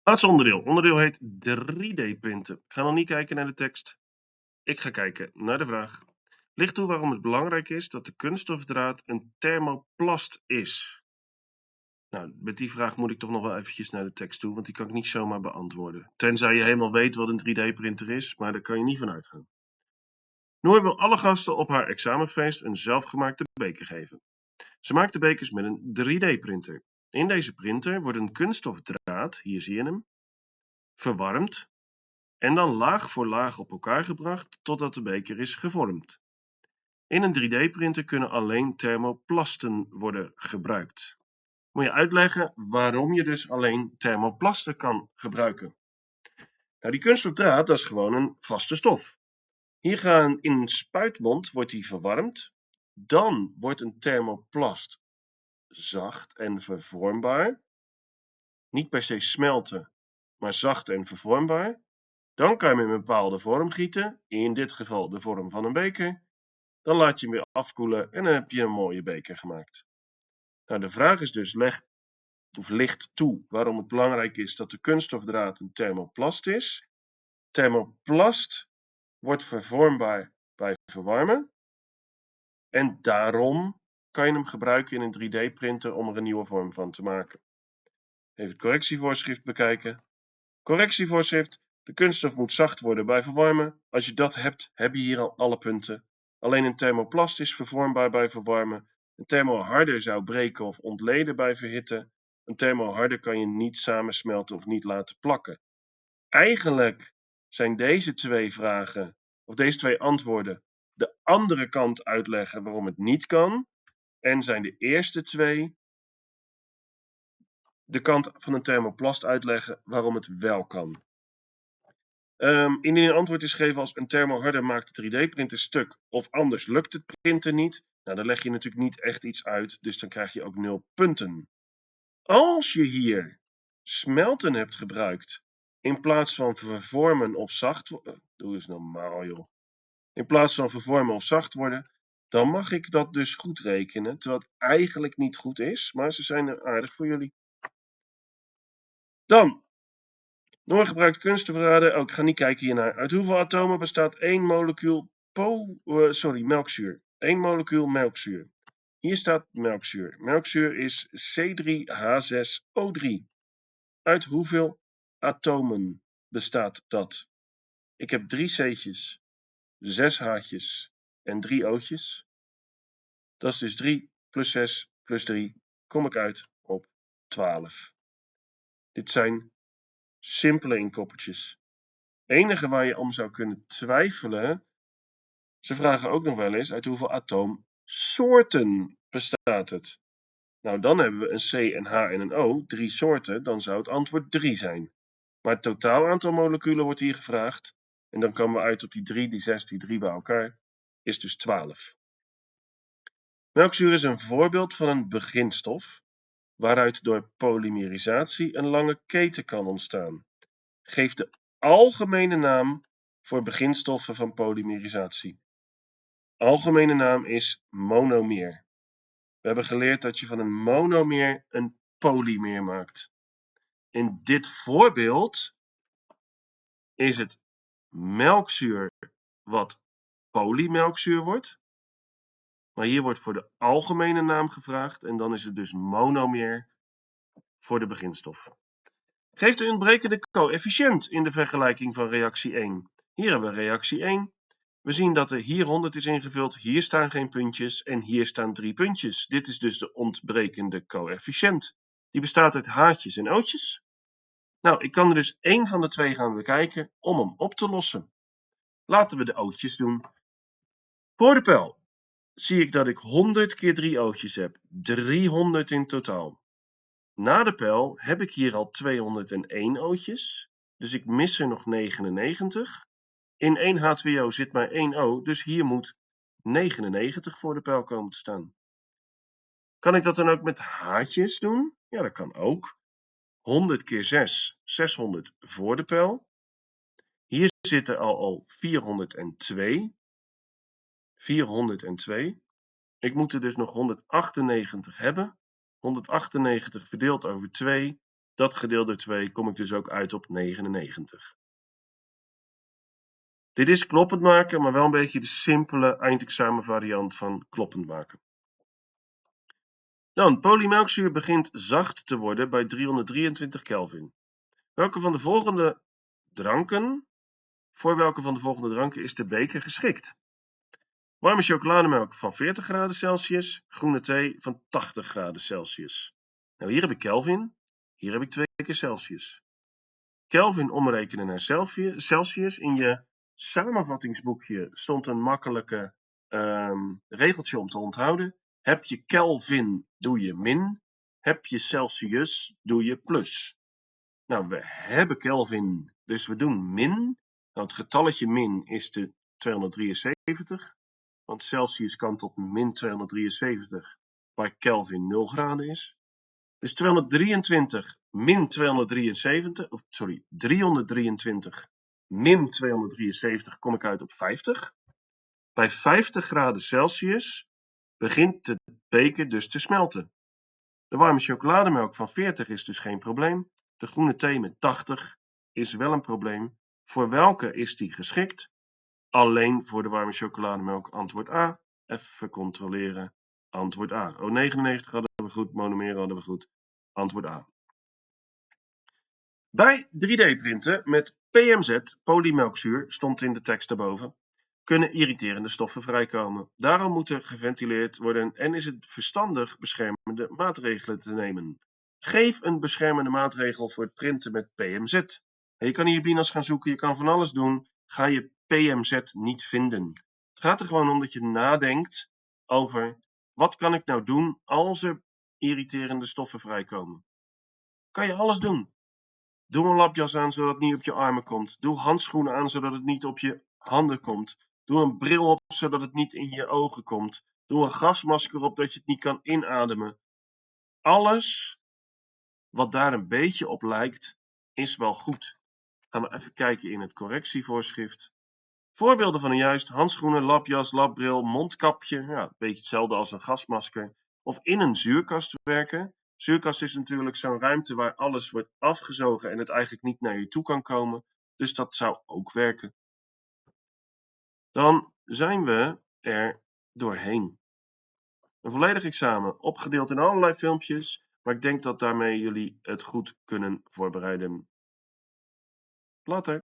Laatste onderdeel. Onderdeel heet 3D printen. Ik ga nog niet kijken naar de tekst. Ik ga kijken naar de vraag. Licht toe waarom het belangrijk is dat de kunststofdraad een thermoplast is. Nou, met die vraag moet ik toch nog wel eventjes naar de tekst toe, want die kan ik niet zomaar beantwoorden. Tenzij je helemaal weet wat een 3D-printer is, maar daar kan je niet van uitgaan. Noor wil alle gasten op haar examenfeest een zelfgemaakte beker geven. Ze maakt de bekers met een 3D-printer. In deze printer wordt een kunststofdraad, hier zie je hem, verwarmd en dan laag voor laag op elkaar gebracht totdat de beker is gevormd. In een 3D-printer kunnen alleen thermoplasten worden gebruikt. Moet je uitleggen waarom je dus alleen thermoplasten kan gebruiken. Nou, die kunststofdraad, dat is gewoon een vaste stof. Hier gaan in een spuitmond wordt die verwarmd. Dan wordt een thermoplast zacht en vervormbaar. Niet per se smelten, maar zacht en vervormbaar. Dan kan je hem in een bepaalde vorm gieten, in dit geval de vorm van een beker. Dan laat je hem weer afkoelen en dan heb je een mooie beker gemaakt. Nou, de vraag is dus, licht toe waarom het belangrijk is dat de kunststofdraad een thermoplast is. Thermoplast wordt vervormbaar bij verwarmen. En daarom kan je hem gebruiken in een 3D-printer om er een nieuwe vorm van te maken. Even het correctievoorschrift bekijken. Correctievoorschrift. De kunststof moet zacht worden bij verwarmen. Als je dat hebt, heb je hier al alle punten. Alleen een thermoplast is vervormbaar bij verwarmen. Een thermoharder zou breken of ontleden bij verhitten. Een thermoharder kan je niet samensmelten of niet laten plakken. Eigenlijk zijn deze twee vragen, of deze twee antwoorden, de andere kant uitleggen waarom het niet kan. En zijn de eerste twee de kant van een thermoplast uitleggen waarom het wel kan. Indien een antwoord is gegeven als een thermoharder maakt de 3D-printer stuk of anders lukt het printen niet, nou, dan leg je natuurlijk niet echt iets uit, dus dan krijg je ook 0 punten. Als je hier smelten hebt gebruikt in plaats van vervormen of zacht worden, doe eens normaal joh. In plaats van vervormen of zacht worden, dan mag ik dat dus goed rekenen, terwijl het eigenlijk niet goed is, maar ze zijn er aardig voor jullie. Dan, Noor gebruikt kunststofdraden. Ik ga niet kijken hiernaar. Uit hoeveel atomen bestaat 1 molecuul melkzuur? 1 molecuul melkzuur. Hier staat melkzuur. Melkzuur is C3H6O3. Uit hoeveel atomen bestaat dat? Ik heb 3 C'tjes, 6 H'tjes en 3 O'tjes. Dat is dus 3 plus 6 plus 3. Kom ik uit op 12. Dit zijn simpele inkoppertjes. Het enige waar je om zou kunnen twijfelen, ze vragen ook nog wel eens uit hoeveel atoomsoorten bestaat het. Nou, dan hebben we een C, een H en een O, 3 soorten, dan zou het antwoord 3 zijn. Maar het totaal aantal moleculen wordt hier gevraagd, en dan komen we uit op die 3, die 6, die 3 bij elkaar, is dus 12. Melkzuur is een voorbeeld van een beginstof, waaruit door polymerisatie een lange keten kan ontstaan. Geef de algemene naam voor beginstoffen van polymerisatie. Algemene naam is monomeer. We hebben geleerd dat je van een monomeer een polymeer maakt. In dit voorbeeld is het melkzuur wat polymelkzuur wordt. Maar hier wordt voor de algemene naam gevraagd en dan is het dus monomeer voor de beginstof. Geef de ontbrekende coëfficiënt in de vergelijking van reactie 1. Hier hebben we reactie 1. We zien dat er hier 100 is ingevuld, hier staan geen puntjes en hier staan 3 puntjes. Dit is dus de ontbrekende coëfficiënt. Die bestaat uit H'tjes en O'tjes. Nou, ik kan er dus één van de twee gaan bekijken om hem op te lossen. Laten we de O'tjes doen. Voor de pijl zie ik dat ik 100 keer 3 O'tjes heb, 300 in totaal. Na de pijl heb ik hier al 201 O'tjes, dus ik mis er nog 99. In 1 H2O zit maar 1 O, dus hier moet 99 voor de pijl komen te staan. Kan ik dat dan ook met haartjes doen? Ja, dat kan ook. 100 keer 6, 600 voor de pijl. Hier zitten al 402. 402. Ik moet er dus nog 198 hebben. 198 verdeeld over 2 Dat gedeeld door 2 kom ik dus ook uit op 99. Dit is kloppend maken, maar wel een beetje de simpele eindexamenvariant van kloppend maken. Dan, polymelkzuur begint zacht te worden bij 323 Kelvin. Voor welke van de volgende dranken is de beker geschikt? Warme chocolademelk van 40 graden Celsius, groene thee van 80 graden Celsius. Nou, hier heb ik Kelvin, hier heb ik 2 keer Celsius. Kelvin omrekenen naar Celsius. In je samenvattingsboekje stond een makkelijke regeltje om te onthouden. Heb je Kelvin, doe je min. Heb je Celsius, doe je plus. Nou, we hebben Kelvin, dus we doen min. Nou, het getalletje min is de 273. Want Celsius kan tot min 273, waar Kelvin 0 graden is. Dus 323 min 273 kom ik uit op 50. Bij 50 graden Celsius begint de beker dus te smelten. De warme chocolademelk van 40 is dus geen probleem. De groene thee met 80 is wel een probleem. Voor welke is die geschikt? Alleen voor de warme chocolademelk, antwoord A. Even controleren, antwoord A. Oh, 99 hadden we goed, monomeren hadden we goed, antwoord A. Bij 3D-printen met PMZ, polymelkzuur, stond in de tekst daarboven, kunnen irriterende stoffen vrijkomen. Daarom moet er geventileerd worden en is het verstandig beschermende maatregelen te nemen. Geef een beschermende maatregel voor het printen met PMZ. Je kan hier binas gaan zoeken, je kan van alles doen. Ga je PMZ niet vinden. Het gaat er gewoon om dat je nadenkt over wat kan ik nou doen als er irriterende stoffen vrijkomen. Kan je alles doen. Doe een lapjas aan zodat het niet op je armen komt. Doe handschoenen aan zodat het niet op je handen komt. Doe een bril op zodat het niet in je ogen komt. Doe een gasmasker op dat je het niet kan inademen. Alles wat daar een beetje op lijkt is wel goed. Gaan we even kijken in het correctievoorschrift. Voorbeelden van een juist: handschoenen, lapjas, labbril, mondkapje. Ja, een beetje hetzelfde als een gasmasker. Of in een zuurkast werken. Zuurkast is natuurlijk zo'n ruimte waar alles wordt afgezogen en het eigenlijk niet naar je toe kan komen. Dus dat zou ook werken. Dan zijn we er doorheen. Een volledig examen, opgedeeld in allerlei filmpjes, maar ik denk dat daarmee jullie het goed kunnen voorbereiden. Later.